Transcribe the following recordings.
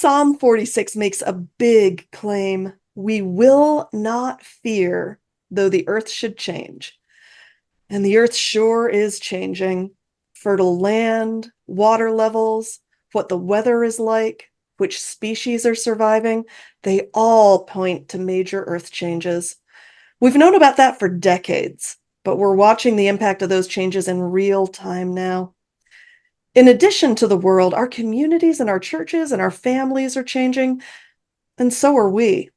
Psalm 46 makes a big claim. We will not fear, though the earth should change. And the earth sure is changing. Fertile land, water levels, what the weather is like, which species are surviving, they all point to major earth changes. We've known about that for decades, but we're watching the impact of those changes in real time now. In addition to the world, our communities and our churches and our families are changing, and so are we.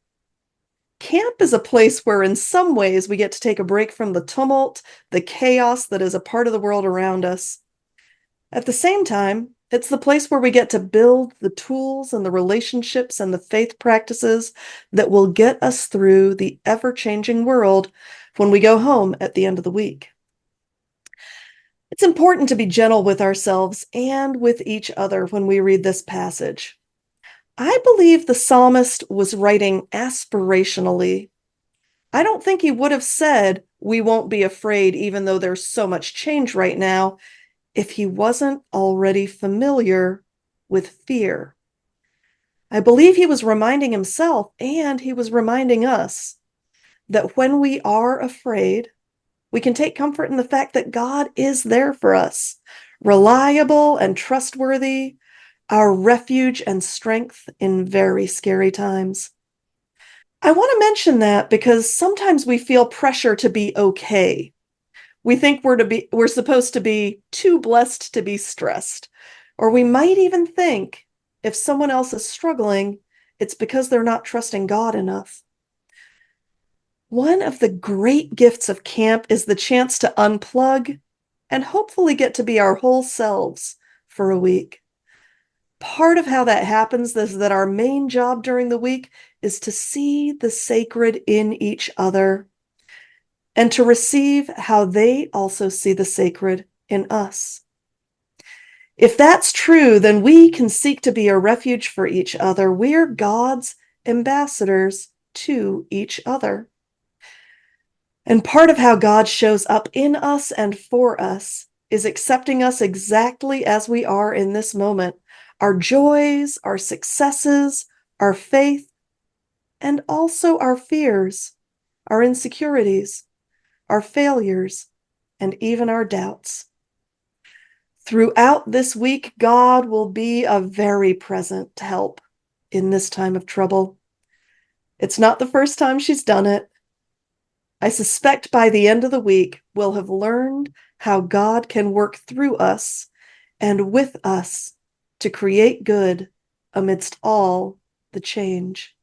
Camp is a place where, in some ways, we get to take a break from the tumult, the chaos that is a part of the world around us. At the same time, it's the place where we get to build the tools and the relationships and the faith practices that will get us through the ever-changing world when we go home at the end of the week. It's important to be gentle with ourselves and with each other when we read this passage. I believe the psalmist was writing aspirationally. I don't think he would have said, "We won't be afraid even though there's so much change right now," if he wasn't already familiar with fear. I believe he was reminding himself and he was reminding us that when we are afraid, we can take comfort in the fact that God is there for us, reliable and trustworthy, our refuge and strength in very scary times. I want to mention that because sometimes we feel pressure to be okay. We think we're supposed to be too blessed to be stressed. Or we might even think if someone else is struggling, it's because they're not trusting God enough. One of the great gifts of camp is the chance to unplug and hopefully get to be our whole selves for a week. Part of how that happens is that our main job during the week is to see the sacred in each other and to receive how they also see the sacred in us. If that's true, then we can seek to be a refuge for each other. We're God's ambassadors to each other. And part of how God shows up in us and for us is accepting us exactly as we are in this moment. Our joys, our successes, our faith, and also our fears, our insecurities, our failures, and even our doubts. Throughout this week, God will be a very present help in this time of trouble. It's not the first time she's done it. I suspect by the end of the week, we'll have learned how God can work through us and with us to create good amidst all the change.